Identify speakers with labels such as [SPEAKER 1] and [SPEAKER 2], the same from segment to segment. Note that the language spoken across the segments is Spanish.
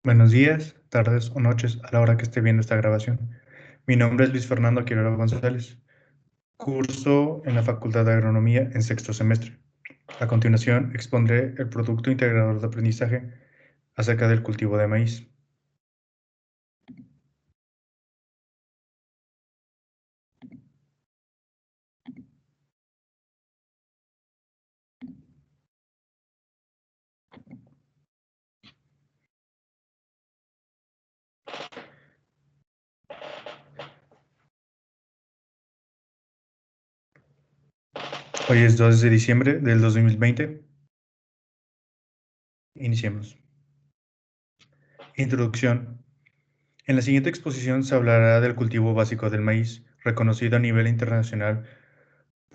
[SPEAKER 1] Buenos días, tardes o noches a la hora que esté viendo esta grabación. Mi nombre es Luis Fernando Quiroga González. Curso en la Facultad de Agronomía en sexto semestre. A continuación expondré el producto integrador de aprendizaje acerca del cultivo de maíz. Hoy es 2 de diciembre del 2020. Iniciemos. Introducción. En la siguiente exposición se hablará del cultivo básico del maíz, reconocido a nivel internacional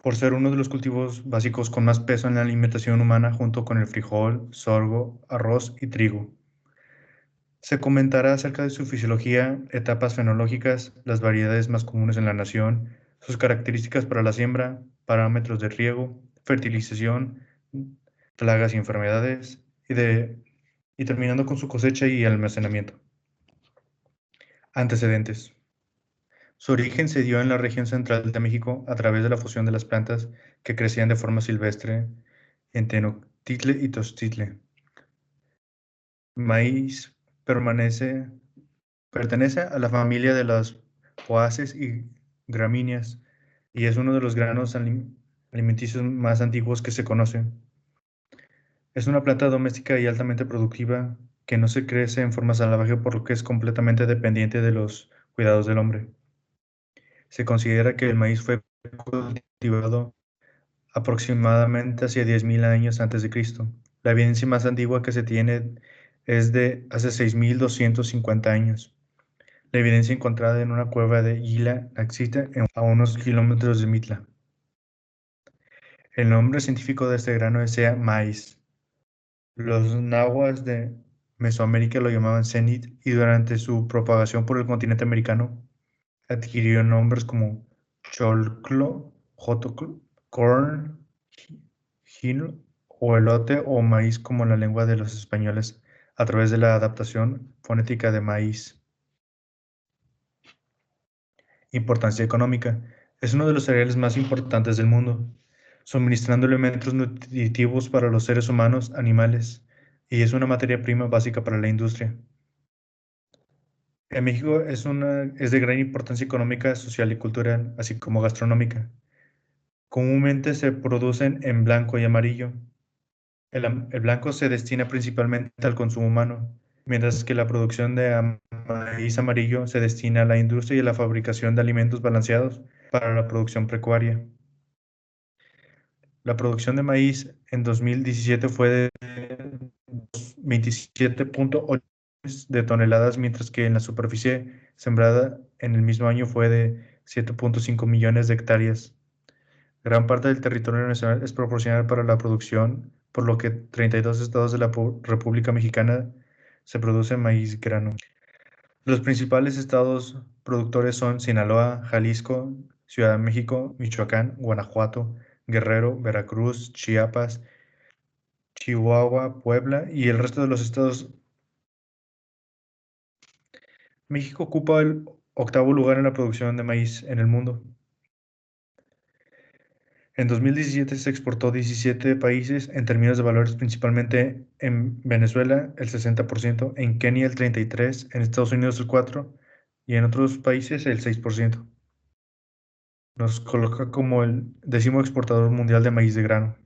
[SPEAKER 1] por ser uno de los cultivos básicos con más peso en la alimentación humana junto con el frijol, sorgo, arroz y trigo. Se comentará acerca de su fisiología, etapas fenológicas, las variedades más comunes en la nación, sus características para la siembra, parámetros de riego, fertilización, plagas y enfermedades, y terminando con su cosecha y almacenamiento. Antecedentes. Su origen se dio en la región central de México a través de la fusión de las plantas que crecían de forma silvestre en Tenochtitlan y Tenochtitlan. Maíz pertenece a la familia de las poáceas y gramíneas y es uno de los granos alimenticios más antiguos que se conocen. Es una planta doméstica y altamente productiva que no se crece en forma salvaje por lo que es completamente dependiente de los cuidados del hombre. Se considera que el maíz fue cultivado aproximadamente hacia 10.000 años antes de Cristo. La evidencia más antigua que se tiene es de hace 6.250 años. La evidencia encontrada en una cueva de Gila existe a unos kilómetros de Mitla. El nombre científico de este grano es maíz. Los nahuas de Mesoamérica lo llamaban cenit y durante su propagación por el continente americano adquirió nombres como cholclo, jotoclo, corn, gino o elote o maíz como en la lengua de los españoles a través de la adaptación fonética de maíz. Importancia económica. Es uno de los cereales más importantes del mundo, suministrando elementos nutritivos para los seres humanos, animales, y es una materia prima básica para la industria. En México es de gran importancia económica, social y cultural, así como gastronómica. Comúnmente se producen en blanco y amarillo. El blanco se destina principalmente al consumo humano, mientras que la producción de maíz amarillo se destina a la industria y a la fabricación de alimentos balanceados para la producción pecuaria. La producción de maíz en 2017 fue de 27.8 de toneladas, mientras que en la superficie sembrada en el mismo año fue de 7.5 millones de hectáreas. Gran parte del territorio nacional es proporcional para la producción, por lo que 32 estados de la República Mexicana se produce maíz grano. Los principales estados productores son Sinaloa, Jalisco, Ciudad de México, Michoacán, Guanajuato, Guerrero, Veracruz, Chiapas, Chihuahua, Puebla y el resto de los estados. México ocupa el octavo lugar en la producción de maíz en el mundo. En 2017 se exportó a 17 países en términos de valores, principalmente en Venezuela el 60%, en Kenia el 33%, en Estados Unidos el 4% y en otros países el 6%. Nos coloca como el 10º exportador mundial de maíz de grano.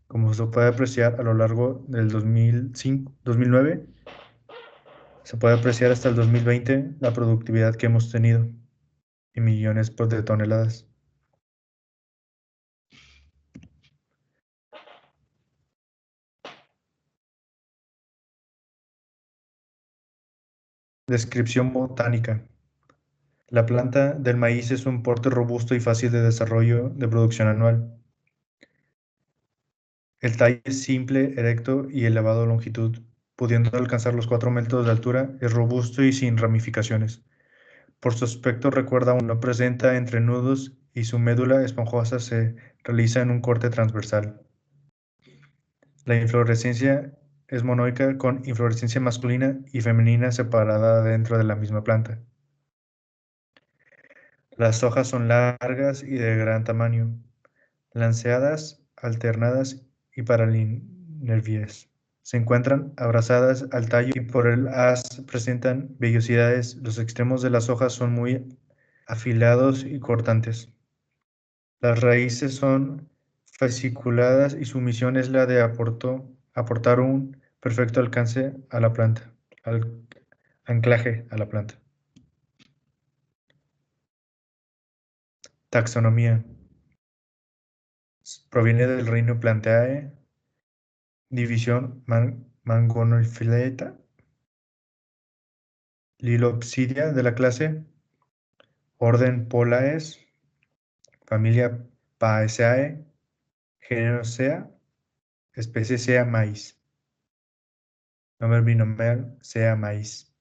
[SPEAKER 1] Como se puede apreciar a lo largo del 2009, se puede apreciar hasta el 2020 la productividad que hemos tenido en millones de toneladas. Descripción botánica. La planta del maíz es un porte robusto y fácil de desarrollo de producción anual. El tallo es simple, erecto y elevado a longitud, pudiendo alcanzar los 4 metros de altura, es robusto y sin ramificaciones. Por su aspecto recuerda a un no presenta entrenudos y su médula esponjosa se realiza en un corte transversal. La inflorescencia es monoica con inflorescencia masculina y femenina separada dentro de la misma planta. Las hojas son largas y de gran tamaño, lanceadas, alternadas y paralineares. Se encuentran abrazadas al tallo y por el haz presentan vellosidades. Los extremos de las hojas son muy afilados y cortantes. Las raíces son fasciculadas y su misión es la de aportar un perfecto alcance a la planta, al anclaje a la planta. Taxonomía. Proviene del reino Plantae, división Mangonophylleta, Lilopsidia de la clase, orden Polaes, familia Paaceae, género Sea, especie Sea maíz, nombre binomial Sea maíz.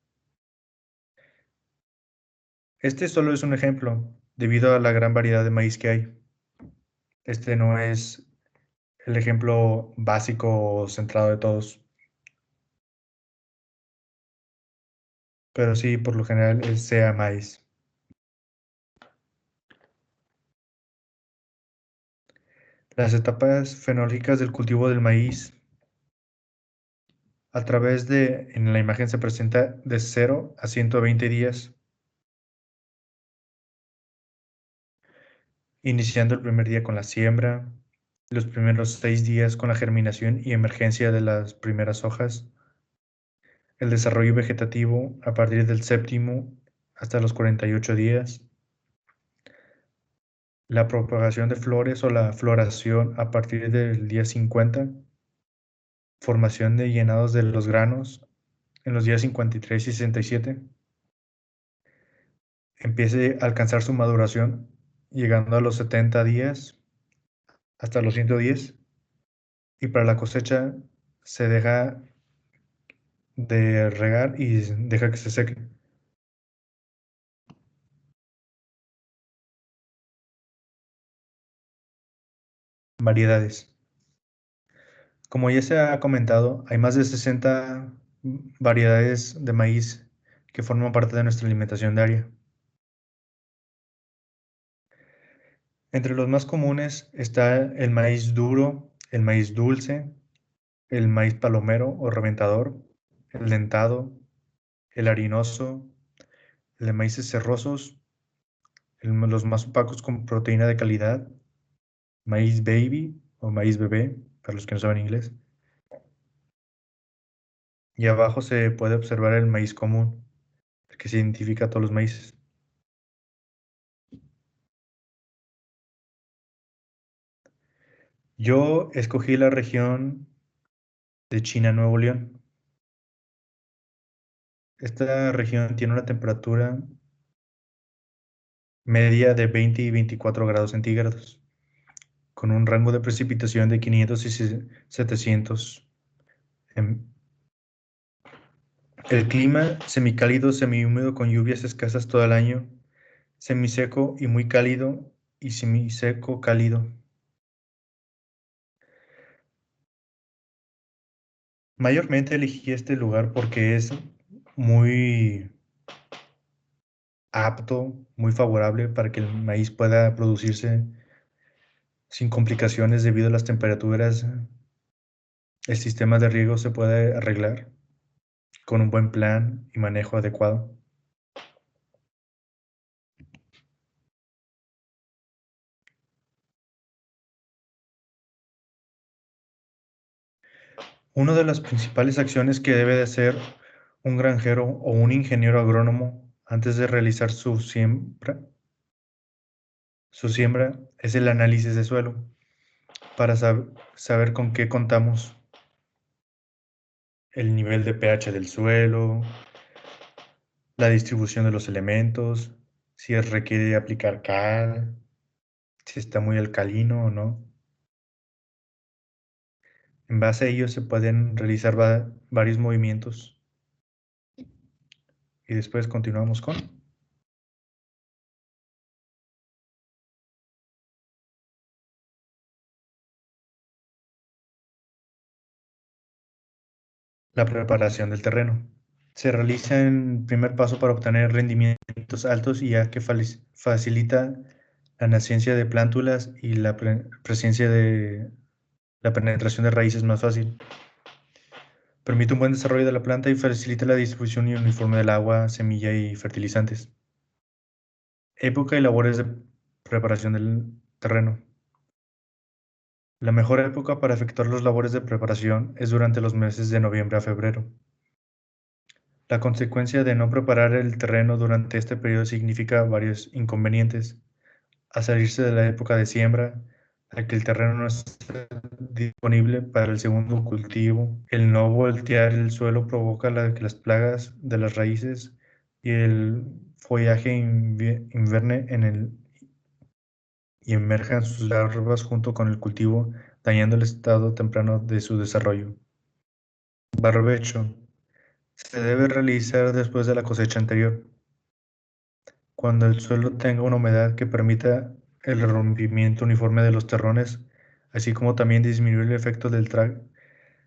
[SPEAKER 1] Este solo es un ejemplo, debido a la gran variedad de maíz que hay. Este no es el ejemplo básico o centrado de todos, pero sí, por lo general es Sea maíz. Las etapas fenológicas del cultivo del maíz en la imagen se presenta de 0 a 120 días, iniciando el primer día con la siembra, los primeros 6 días con la germinación y emergencia de las primeras hojas, el desarrollo vegetativo a partir del séptimo hasta los 48 días, la propagación de flores o la floración a partir del día 50, formación de llenados de los granos en los días 53 y 67, empiece a alcanzar su maduración llegando a los 70 días hasta los 110, y para la cosecha se deja de regar y deja que se seque. Variedades. Como ya se ha comentado, hay más de 60 variedades de maíz que forman parte de nuestra alimentación diaria. Entre los más comunes está el maíz duro, el maíz dulce, el maíz palomero o reventador, el dentado, el harinoso, el de maíces cerrosos, los más opacos con proteína de calidad, maíz baby o maíz bebé, para los que no saben inglés. Y abajo se puede observar el maíz común, el que se identifica a todos los maíces. Yo escogí la región de China, Nuevo León. Esta región tiene una temperatura media de 20 y 24 grados centígrados, con un rango de precipitación de 500 y 700. El clima semicálido, semihúmedo con lluvias escasas todo el año, semiseco y muy cálido y semiseco cálido. Mayormente elegí este lugar porque es muy apto, muy favorable para que el maíz pueda producirse sin complicaciones debido a las temperaturas. El sistema de riego se puede arreglar con un buen plan y manejo adecuado. Una de las principales acciones que debe de hacer un granjero o un ingeniero agrónomo antes de realizar su siembra es el análisis de suelo para saber con qué contamos, el nivel de pH del suelo, la distribución de los elementos, si requiere aplicar cal, si está muy alcalino o no. En base a ello se pueden realizar varios movimientos y después continuamos con. La preparación del terreno. Se realiza en primer paso para obtener rendimientos altos y ya que facilita la nacencia de plántulas y la presencia de la penetración de raíces más fácil. Permite un buen desarrollo de la planta y facilita la distribución uniforme del agua, semilla y fertilizantes. Época y labores de preparación del terreno. La mejor época para efectuar las labores de preparación es durante los meses de noviembre a febrero. La consecuencia de no preparar el terreno durante este periodo significa varios inconvenientes. A salirse de la época de siembra, a que el terreno no está disponible para el segundo cultivo, el no voltear el suelo provoca que las plagas de las raíces y el follaje inverne y emerjan sus larvas junto con el cultivo, dañando el estado temprano de su desarrollo. Barbecho. Se debe realizar después de la cosecha anterior, cuando el suelo tenga una humedad que permita el rompimiento uniforme de los terrones, así como también disminuir el efecto del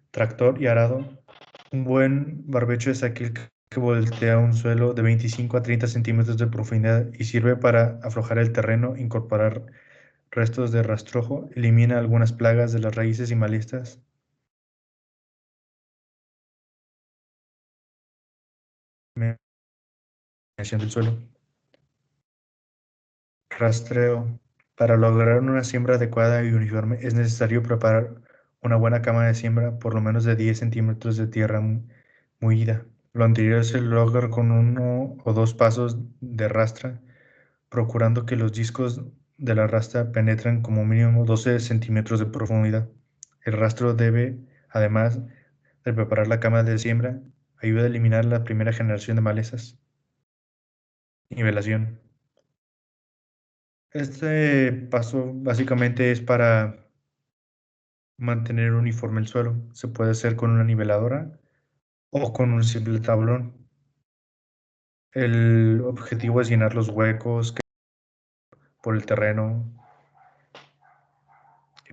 [SPEAKER 1] tractor y arado. Un buen barbecho es aquel que voltea un suelo de 25 a 30 centímetros de profundidad y sirve para aflojar el terreno, incorporar restos de rastrojo, elimina algunas plagas de las raíces y malezas. Medición del suelo. Rastreo. Para lograr una siembra adecuada y uniforme es necesario preparar una buena cama de siembra, por lo menos de 10 centímetros de tierra mulida. Lo anterior se logra con 1 o 2 pasos de rastra, procurando que los discos de la rastra penetren como mínimo 12 centímetros de profundidad. El rastro debe, además de preparar la cama de siembra, ayuda a eliminar la primera generación de malezas. Nivelación. Este paso básicamente es para mantener uniforme el suelo. Se puede hacer con una niveladora o con un simple tablón. El objetivo es llenar los huecos por el terreno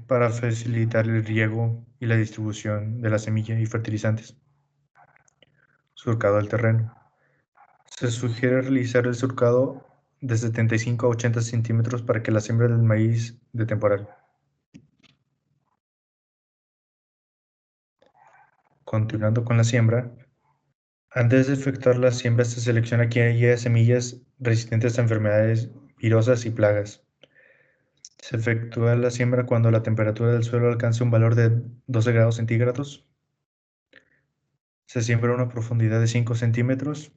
[SPEAKER 1] para facilitar el riego y la distribución de la semilla y fertilizantes. Surcado del terreno. Se sugiere realizar el surcado de 75 a 80 centímetros para que la siembra del maíz de temporal. Continuando con la siembra, antes de efectuar la siembra se selecciona aquellas semillas resistentes a enfermedades virosas y plagas. Se efectúa la siembra cuando la temperatura del suelo alcance un valor de 12 grados centígrados. Se siembra a una profundidad de 5 centímetros.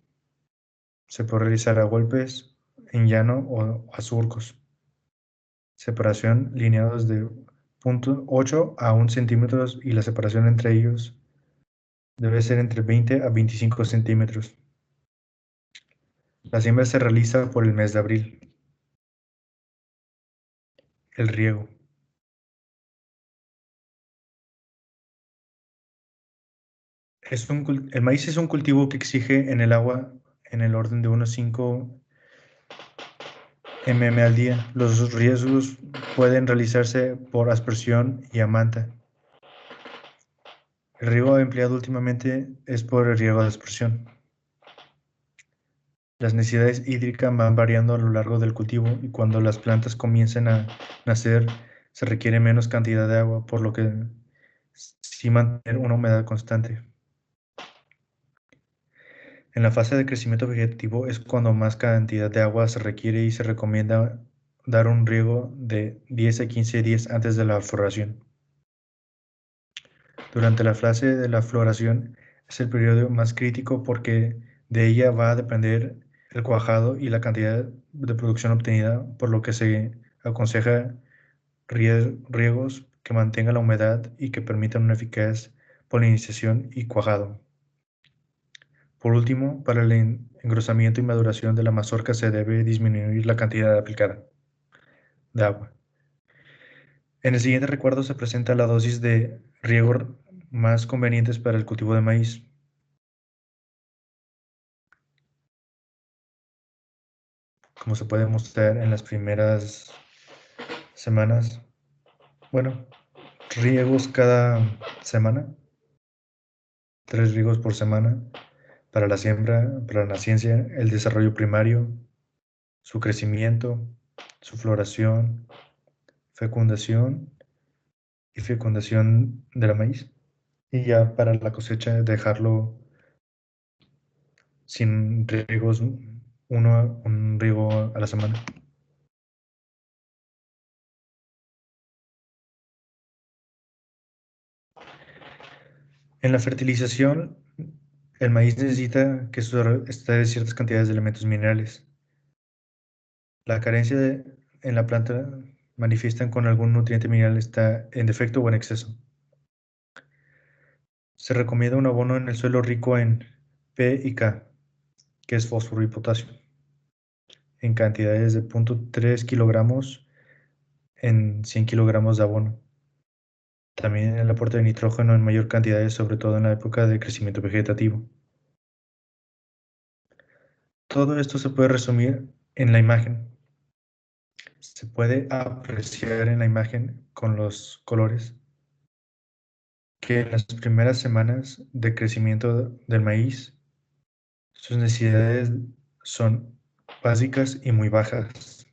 [SPEAKER 1] Se puede realizar a golpes, en llano o a surcos. Separación lineados de 0,8 a 1 centímetros y la separación entre ellos debe ser entre 20 a 25 centímetros. La siembra se realiza por el mes de abril. El riego. El maíz es un cultivo que exige en el agua en el orden de unos 5 mm al día. Los riegos pueden realizarse por aspersión y a manta. El riego empleado últimamente es por el riego de aspersión. Las necesidades hídricas van variando a lo largo del cultivo y cuando las plantas comiencen a nacer se requiere menos cantidad de agua, por lo que sí mantener una humedad constante. En la fase de crecimiento vegetativo es cuando más cantidad de agua se requiere y se recomienda dar un riego de 10 a 15 días antes de la floración. Durante la fase de la floración es el periodo más crítico porque de ella va a depender el cuajado y la cantidad de producción obtenida, por lo que se aconseja riegos que mantengan la humedad y que permitan una eficaz polinización y cuajado. Por último, para el engrosamiento y maduración de la mazorca se debe disminuir la cantidad aplicada de agua. En el siguiente recuadro se presenta la dosis de riego más convenientes para el cultivo de maíz. Como se puede mostrar en las primeras semanas, bueno, riegos cada semana, 3 riegos por semana para la siembra, para la ciencia, el desarrollo primario, su crecimiento, su floración, fecundación y fecundación de la maíz. Y ya para la cosecha dejarlo sin riegos, un riego a la semana. En la fertilización, el maíz necesita que esté de ciertas cantidades de elementos minerales. La carencia en la planta manifiestan con algún nutriente mineral está en defecto o en exceso. Se recomienda un abono en el suelo rico en P y K, que es fósforo y potasio, en cantidades de 0.3 kilogramos en 100 kilogramos de abono. También el aporte de nitrógeno en mayor cantidad, sobre todo en la época de crecimiento vegetativo. Todo esto se puede resumir en la imagen. Se puede apreciar en la imagen con los colores que en las primeras semanas de crecimiento del maíz, sus necesidades son básicas y muy bajas.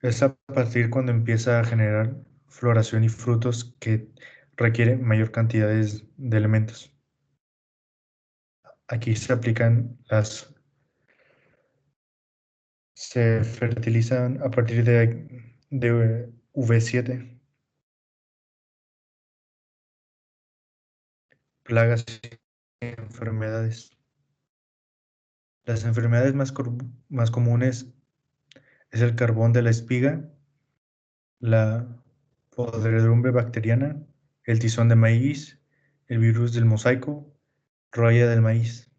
[SPEAKER 1] Es a partir cuando empieza a generar floración y frutos que requiere mayor cantidad de elementos. Aquí se aplican se fertilizan a partir de V7, plagas y enfermedades. Las enfermedades más comunes es el carbón de la espiga, la podredumbre bacteriana, el tizón de maíz, el virus del mosaico, roya del maíz.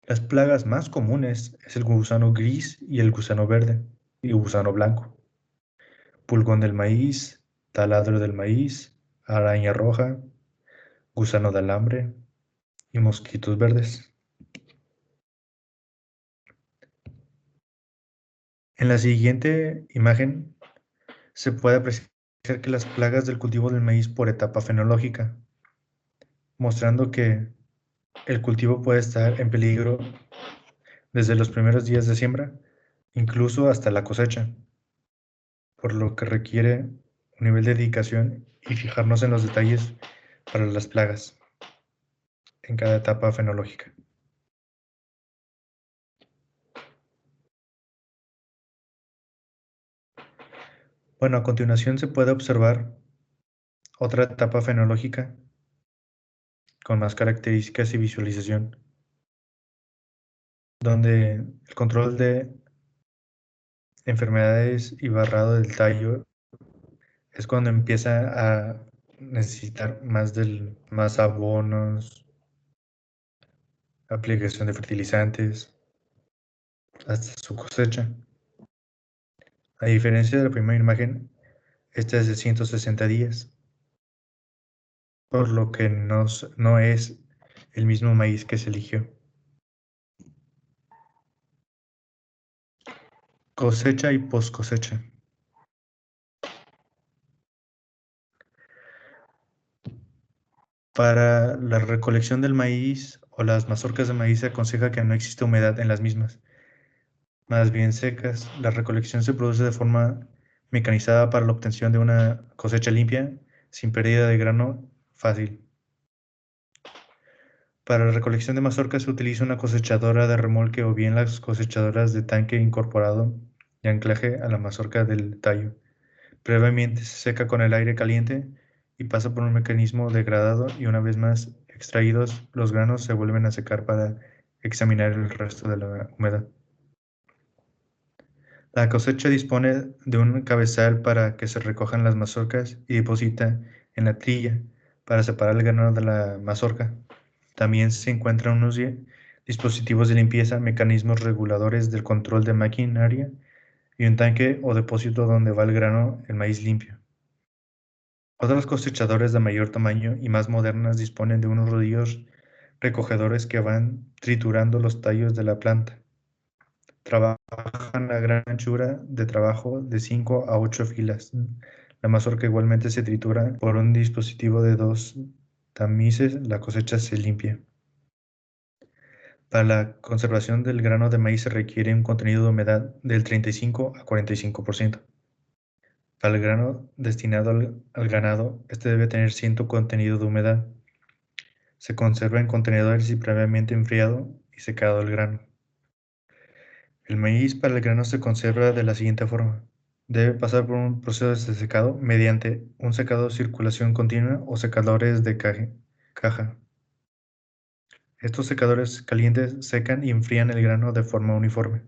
[SPEAKER 1] Las plagas más comunes es el gusano gris y el gusano verde y gusano blanco, pulgón del maíz, taladro del maíz, araña roja, gusano de alambre y mosquitos verdes. En la siguiente imagen se puede apreciar que las plagas del cultivo del maíz por etapa fenológica, mostrando que el cultivo puede estar en peligro desde los primeros días de siembra, incluso hasta la cosecha, por lo que requiere un nivel de dedicación y fijarnos en los detalles para las plagas en cada etapa fenológica. Bueno, a continuación se puede observar otra etapa fenológica con más características y visualización, donde el control de enfermedades y barrado del tallo es cuando empieza a necesitar más abonos, aplicación de fertilizantes, hasta su cosecha. A diferencia de la primera imagen, esta es de 160 días, por lo que no es el mismo maíz que se eligió. Cosecha y post cosecha. Para la recolección del maíz o las mazorcas de maíz se aconseja que no exista humedad en las mismas, más bien secas. La recolección se produce de forma mecanizada para la obtención de una cosecha limpia, sin pérdida de grano fácil. Para la recolección de mazorcas se utiliza una cosechadora de remolque o bien las cosechadoras de tanque incorporado y anclaje a la mazorca del tallo. Previamente se seca con el aire caliente y pasa por un mecanismo degradado y una vez más extraídos los granos se vuelven a secar para examinar el resto de la humedad. La cosecha dispone de un cabezal para que se recojan las mazorcas y deposita en la trilla para separar el grano de la mazorca. También se encuentran unos dispositivos de limpieza, mecanismos reguladores del control de maquinaria y un tanque o depósito donde va el grano, el maíz limpio. Otras cosechadoras de mayor tamaño y más modernas disponen de unos rodillos recogedores que van triturando los tallos de la planta. Trabajan a gran anchura de trabajo de 5 a 8 filas. La mazorca igualmente se tritura por un dispositivo de 2 tamices, la cosecha se limpia. Para la conservación del grano de maíz se requiere un contenido de humedad del 35 a 45%. Para el grano destinado al ganado, este debe tener cierto contenido de humedad. Se conserva en contenedores y previamente enfriado y secado el grano. El maíz para el grano se conserva de la siguiente forma. Debe pasar por un proceso de secado mediante un secado de circulación continua o secadores de caja. Estos secadores calientes secan y enfrían el grano de forma uniforme.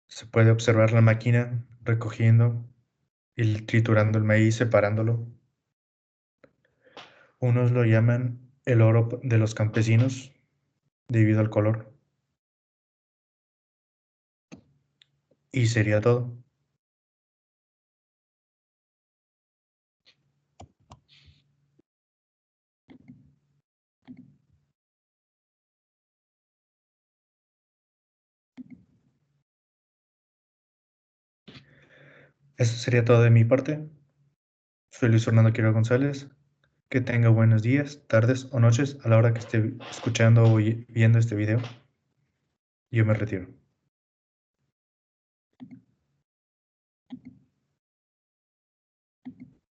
[SPEAKER 1] Se puede observar la máquina recogiendo y triturando el maíz, separándolo. Unos lo llaman el oro de los campesinos debido al color. Y sería todo. Eso sería todo de mi parte. Soy Luis Fernando Quiroga González. Que tenga buenos días, tardes o noches a la hora que esté escuchando o viendo este video. Yo me retiro.